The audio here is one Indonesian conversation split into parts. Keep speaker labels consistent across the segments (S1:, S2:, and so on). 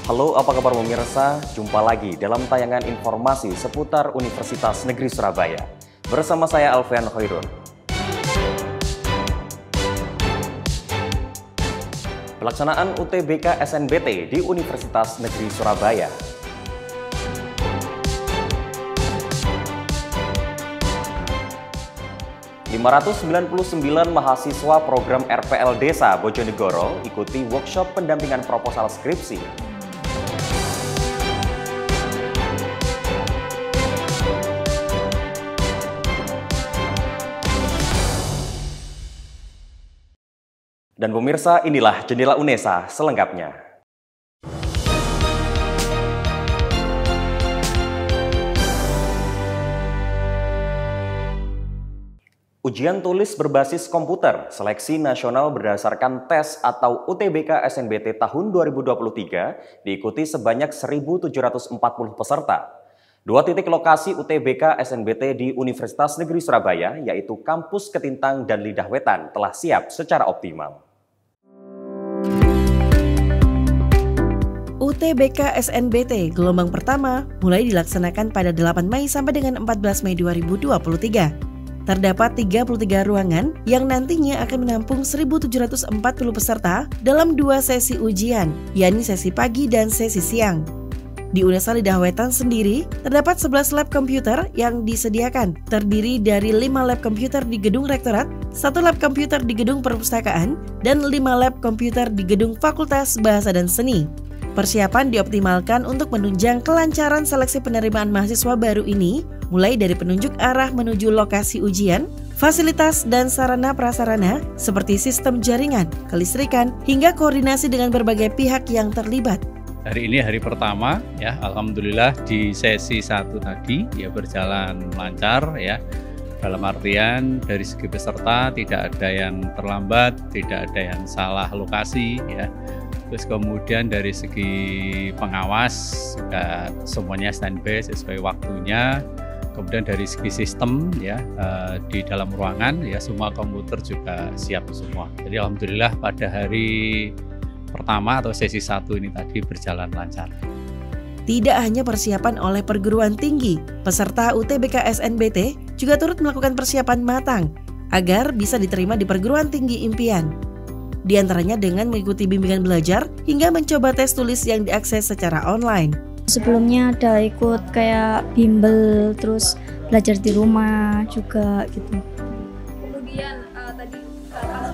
S1: Halo, apa kabar pemirsa? Jumpa lagi dalam tayangan informasi seputar Universitas Negeri Surabaya. Bersama saya Alfian Khairun. Pelaksanaan UTBK SNBT di Universitas Negeri Surabaya. ...599 mahasiswa program RPL Desa Bojonegoro ikuti workshop pendampingan proposal skripsi. Dan pemirsa, inilah Jendela UNESA selengkapnya. Ujian tulis berbasis komputer, seleksi nasional berdasarkan tes atau UTBK SNBT tahun 2023 diikuti sebanyak 1.740 peserta. Dua titik lokasi UTBK SNBT di Universitas Negeri Surabaya, yaitu Kampus Ketintang dan Lidah Wetan, telah siap secara optimal.
S2: UTBK SNBT gelombang pertama mulai dilaksanakan pada 8 Mei sampai dengan 14 Mei 2023. Terdapat 33 ruangan yang nantinya akan menampung 1.740 peserta dalam 2 sesi ujian, yakni sesi pagi dan sesi siang. Di UNESA Lidah Wetan sendiri, terdapat 11 lab komputer yang disediakan, terdiri dari 5 lab komputer di gedung rektorat, 1 lab komputer di gedung perpustakaan, dan 5 lab komputer di gedung Fakultas Bahasa dan Seni. Persiapan dioptimalkan untuk menunjang kelancaran seleksi penerimaan mahasiswa baru ini, mulai dari penunjuk arah menuju lokasi ujian, fasilitas dan sarana prasarana seperti sistem jaringan, kelistrikan, hingga koordinasi dengan berbagai pihak yang terlibat.
S3: Hari ini hari pertama ya, alhamdulillah di sesi 1 tadi ya berjalan lancar ya. Dalam artian dari segi peserta tidak ada yang terlambat, tidak ada yang salah lokasi ya. Terus kemudian dari segi pengawas juga semuanya standby sesuai waktunya. Kemudian dari segi sistem ya di dalam ruangan ya semua komputer juga siap semua. Jadi alhamdulillah pada hari pertama atau sesi 1 ini tadi berjalan lancar.
S2: Tidak hanya persiapan oleh perguruan tinggi, peserta UTBK SNBT juga turut melakukan persiapan matang agar bisa diterima di perguruan tinggi impian. Di antaranya dengan mengikuti bimbingan belajar hingga mencoba tes tulis yang diakses secara online.
S4: Sebelumnya ada ikut kayak bimbel, terus belajar di rumah juga gitu.
S5: Kemudian tadi pas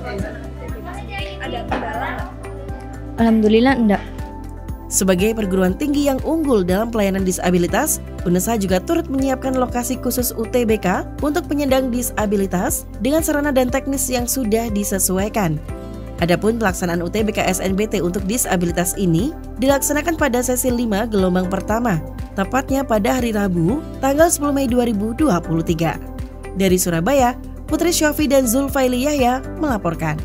S5: ada kendala nggak?
S4: Alhamdulillah enggak.
S2: Sebagai perguruan tinggi yang unggul dalam pelayanan disabilitas, UNESA juga turut menyiapkan lokasi khusus UTBK untuk penyandang disabilitas dengan sarana dan teknis yang sudah disesuaikan. Adapun pelaksanaan UTBK SNBT untuk disabilitas ini dilaksanakan pada sesi 5 gelombang pertama, tepatnya pada hari Rabu, tanggal 10 Mei 2023. Dari Surabaya, Putri Syofi dan Zulfaili Yahya melaporkan.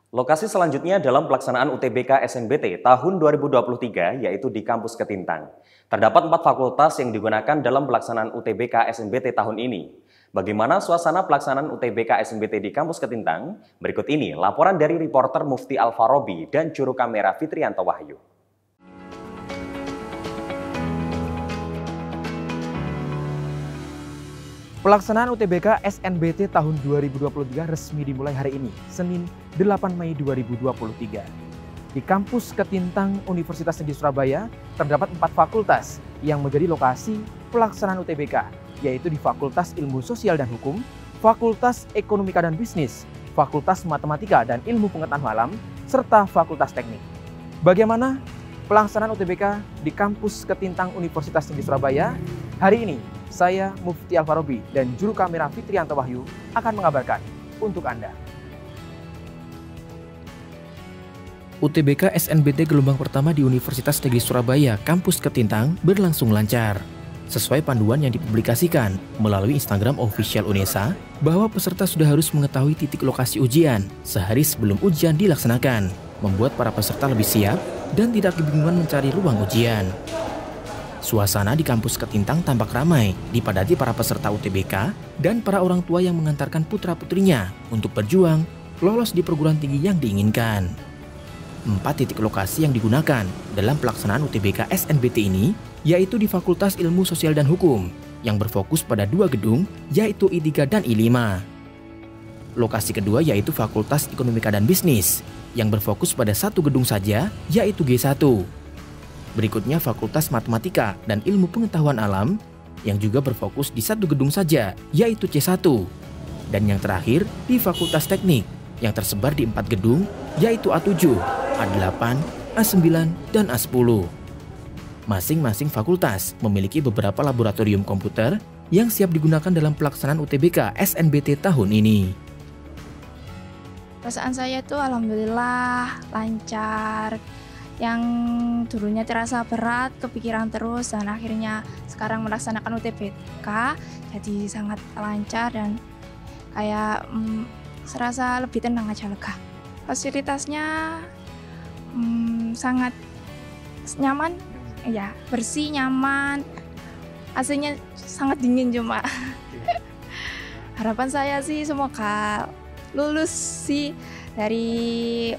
S1: Lokasi selanjutnya dalam pelaksanaan UTBK SNBT tahun 2023 yaitu di Kampus Ketintang. Terdapat 4 fakultas yang digunakan dalam pelaksanaan UTBK SNBT tahun ini. Bagaimana suasana pelaksanaan UTBK SNBT di Kampus Ketintang? Berikut ini laporan dari reporter Mufti Al-Farobi dan juru kamera Fitrianto Wahyu.
S6: Pelaksanaan UTBK SNBT tahun 2023 resmi dimulai hari ini, Senin 8 Mei 2023. Di Kampus Ketintang Universitas Negeri Surabaya terdapat 4 fakultas yang menjadi lokasi pelaksanaan UTBK, yaitu di Fakultas Ilmu Sosial dan Hukum, Fakultas Ekonomika dan Bisnis, Fakultas Matematika dan Ilmu Pengetahuan Alam, serta Fakultas Teknik. Bagaimana pelaksanaan UTBK di Kampus Ketintang Universitas Negeri Surabaya? Hari ini, saya Mufti Al-Farobi dan juru kamera Fitrianto Wahyu akan mengabarkan untuk Anda.
S7: UTBK SNBT gelombang pertama di Universitas Negeri Surabaya, Kampus Ketintang berlangsung lancar. Sesuai panduan yang dipublikasikan melalui Instagram official UNESA, bahwa peserta sudah harus mengetahui titik lokasi ujian sehari sebelum ujian dilaksanakan, membuat para peserta lebih siap dan tidak kebingungan mencari ruang ujian. Suasana di Kampus Ketintang tampak ramai, dipadati para peserta UTBK dan para orang tua yang mengantarkan putra-putrinya untuk berjuang lolos di perguruan tinggi yang diinginkan. 4 titik lokasi yang digunakan dalam pelaksanaan UTBK SNBT ini, yaitu di Fakultas Ilmu Sosial dan Hukum, yang berfokus pada 2 gedung, yaitu I3 dan I5. Lokasi kedua yaitu Fakultas Ekonomika dan Bisnis, yang berfokus pada 1 gedung saja, yaitu G1. Berikutnya Fakultas Matematika dan Ilmu Pengetahuan Alam, yang juga berfokus di 1 gedung saja, yaitu C1. Dan yang terakhir di Fakultas Teknik, yang tersebar di 4 gedung, yaitu A7, A8, A9, dan A10. Masing-masing fakultas memiliki beberapa laboratorium komputer yang siap digunakan dalam pelaksanaan UTBK SNBT tahun ini.
S8: Perasaan saya itu alhamdulillah lancar. Yang dulunya terasa berat, kepikiran terus, dan akhirnya sekarang melaksanakan UTBK jadi sangat lancar dan kayak serasa lebih tenang aja, lega. Fasilitasnya sangat nyaman, ya, bersih, nyaman. AC-nya sangat dingin cuma. Harapan saya sih semoga lulus sih dari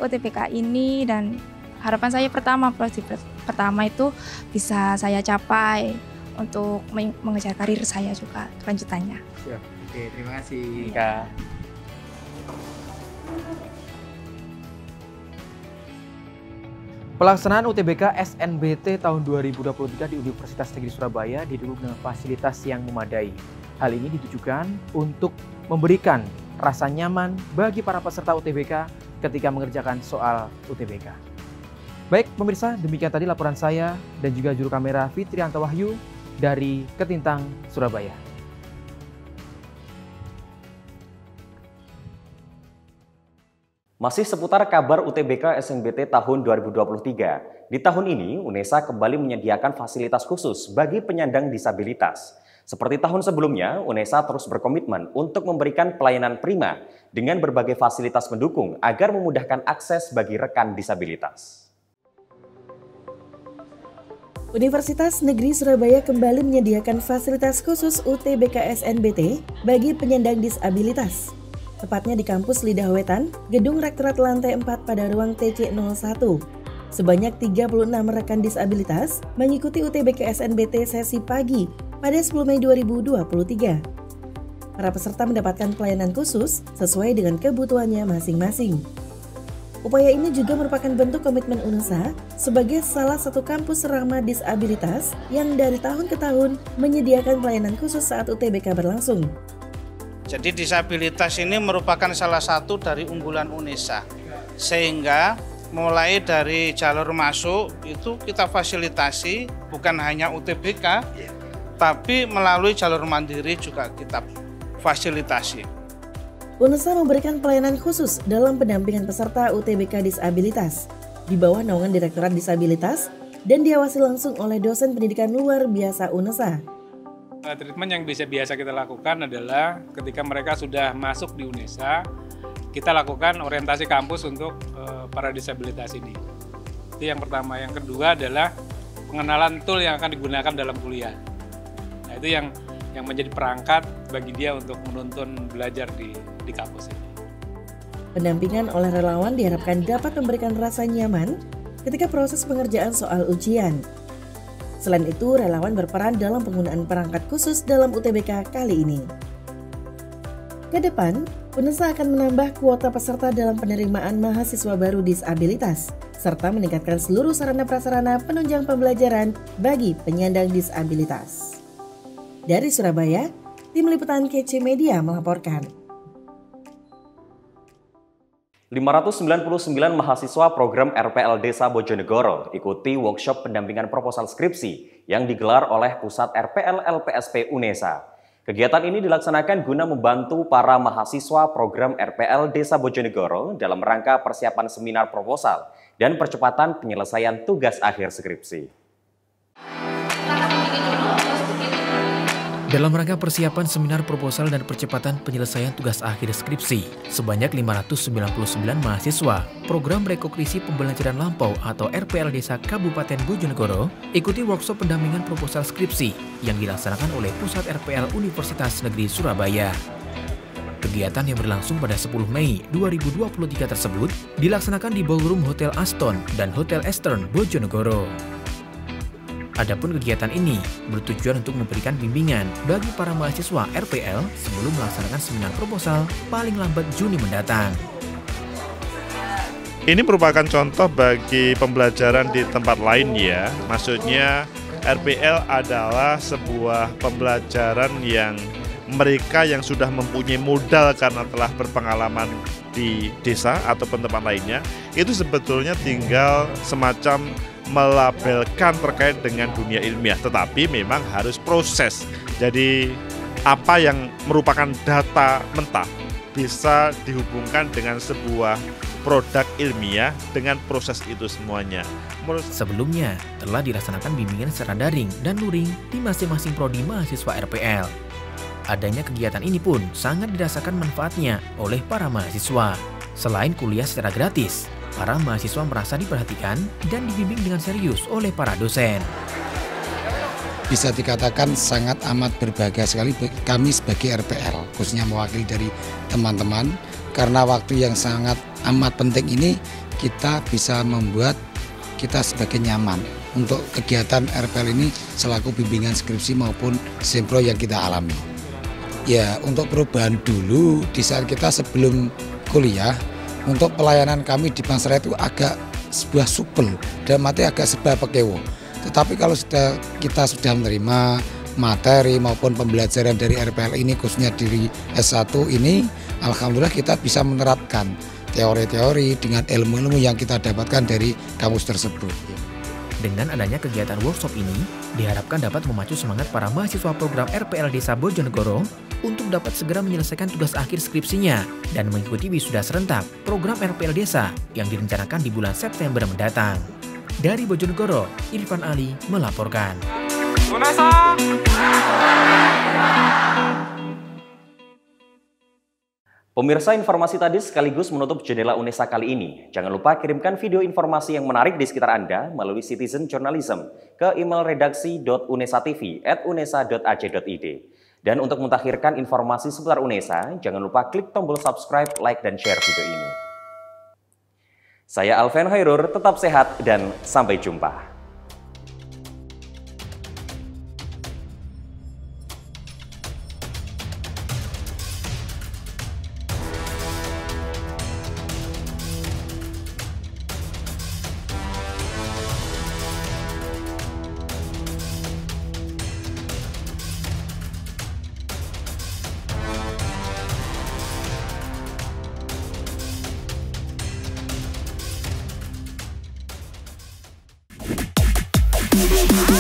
S8: UTBK ini, dan harapan saya proyek pertama itu bisa saya capai untuk mengejar karir saya juga kelanjutannya.
S6: Siap. Oke, terima kasih
S8: Kak.
S6: Pelaksanaan UTBK SNBT tahun 2023 di Universitas Negeri Surabaya didukung dengan fasilitas yang memadai. Hal ini ditujukan untuk memberikan rasa nyaman bagi para peserta UTBK ketika mengerjakan soal UTBK. Baik pemirsa, demikian tadi laporan saya dan juga juru kamera Fitrianta Wahyu dari Ketintang, Surabaya.
S1: Masih seputar kabar UTBK SNBT tahun 2023, di tahun ini UNESA kembali menyediakan fasilitas khusus bagi penyandang disabilitas. Seperti tahun sebelumnya, UNESA terus berkomitmen untuk memberikan pelayanan prima dengan berbagai fasilitas mendukung agar memudahkan akses bagi rekan disabilitas.
S2: Universitas Negeri Surabaya kembali menyediakan fasilitas khusus UTBK SNBT bagi penyandang disabilitas. Tepatnya di kampus Lidah Wetan, Gedung Rektorat lantai 4 pada ruang TC01. Sebanyak 36 rekan disabilitas mengikuti UTBK SNBT sesi pagi pada 10 Mei 2023. Para peserta mendapatkan pelayanan khusus sesuai dengan kebutuhannya masing-masing. Upaya ini juga merupakan bentuk komitmen UNESA sebagai salah satu kampus ramah disabilitas yang dari tahun ke tahun menyediakan pelayanan khusus saat UTBK berlangsung.
S9: Jadi disabilitas ini merupakan salah satu dari unggulan UNESA, sehingga mulai dari jalur masuk itu kita fasilitasi bukan hanya UTBK, tapi melalui jalur mandiri juga kita fasilitasi.
S2: UNESA memberikan pelayanan khusus dalam pendampingan peserta UTBK disabilitas di bawah naungan Direktorat Disabilitas dan diawasi langsung oleh dosen pendidikan luar biasa UNESA.
S10: Treatment yang biasa kita lakukan adalah ketika mereka sudah masuk di UNESA, kita lakukan orientasi kampus untuk para disabilitas ini. Itu yang pertama. Yang kedua adalah pengenalan tool yang akan digunakan dalam kuliah. Nah, itu yang menjadi perangkat bagi dia untuk menuntun belajar di kampus ini.
S2: Pendampingan oleh relawan diharapkan dapat memberikan rasa nyaman ketika proses pengerjaan soal ujian. Selain itu, relawan berperan dalam penggunaan perangkat khusus dalam UTBK kali ini. Ke depan, UNESA akan menambah kuota peserta dalam penerimaan mahasiswa baru disabilitas, serta meningkatkan seluruh sarana-prasarana penunjang pembelajaran bagi penyandang disabilitas. Dari Surabaya, Tim Liputan KC Media melaporkan.
S1: 599 mahasiswa program RPL Desa Bojonegoro ikuti workshop pendampingan proposal skripsi yang digelar oleh Pusat RPL LPSP UNESA. Kegiatan ini dilaksanakan guna membantu para mahasiswa program RPL Desa Bojonegoro dalam rangka persiapan seminar proposal dan percepatan penyelesaian tugas akhir skripsi.
S7: Dalam rangka persiapan seminar proposal dan percepatan penyelesaian tugas akhir skripsi, sebanyak 599 mahasiswa program rekognisi pembelajaran lampau atau RPL Desa Kabupaten Bojonegoro ikuti workshop pendampingan proposal skripsi yang dilaksanakan oleh Pusat RPL Universitas Negeri Surabaya. Kegiatan yang berlangsung pada 10 Mei 2023 tersebut dilaksanakan di Ballroom Hotel Aston dan Hotel Eastern Bojonegoro. Adapun kegiatan ini bertujuan untuk memberikan bimbingan bagi para mahasiswa RPL sebelum melaksanakan seminar proposal paling lambat Juni mendatang.
S11: Ini merupakan contoh bagi pembelajaran di tempat lain ya. Maksudnya RPL adalah sebuah pembelajaran yang mereka yang sudah mempunyai modal karena telah berpengalaman di desa ataupun tempat lainnya, itu sebetulnya tinggal semacam melabelkan terkait dengan dunia ilmiah, tetapi memang harus proses. Jadi apa yang merupakan data mentah bisa dihubungkan dengan sebuah produk ilmiah dengan proses itu semuanya.
S7: Sebelumnya telah dilaksanakan bimbingan secara daring dan luring di masing-masing prodi mahasiswa RPL. Adanya kegiatan ini pun sangat dirasakan manfaatnya oleh para mahasiswa. Selain kuliah secara gratis, para mahasiswa merasa diperhatikan dan dibimbing dengan serius oleh para dosen.
S12: Bisa dikatakan sangat amat berbahagia sekali kami sebagai RPL, khususnya mewakili dari teman-teman, karena waktu yang sangat amat penting ini kita bisa membuat kita sebagai nyaman untuk kegiatan RPL ini selaku bimbingan skripsi maupun sempro yang kita alami. Ya, untuk perubahan dulu di saat kita sebelum kuliah, untuk pelayanan kami di Pansera itu agak sebuah supel dan mati agak serba pekewo. Tetapi kalau kita sudah menerima materi maupun pembelajaran dari RPL ini, khususnya dari S1 ini, alhamdulillah kita bisa menerapkan teori-teori dengan ilmu-ilmu yang kita dapatkan dari kampus tersebut.
S7: Dengan adanya kegiatan workshop ini, diharapkan dapat memacu semangat para mahasiswa program RPL Desa Bojonegoro untuk dapat segera menyelesaikan tugas akhir skripsinya dan mengikuti wisuda serentak program RPL Desa yang direncanakan di bulan September mendatang. Dari Bojonegoro, Irfan Ali melaporkan.
S1: Pemirsa, informasi tadi sekaligus menutup jendela UNESA kali ini. Jangan lupa kirimkan video informasi yang menarik di sekitar Anda melalui Citizen Journalism ke email redaksi.unesatv@unesa.ac.id. Dan untuk mentakhirkan informasi seputar UNESA, jangan lupa klik tombol subscribe, like, dan share video ini. Saya Alven Hoirur, tetap sehat dan sampai jumpa.
S13: We'll be right back.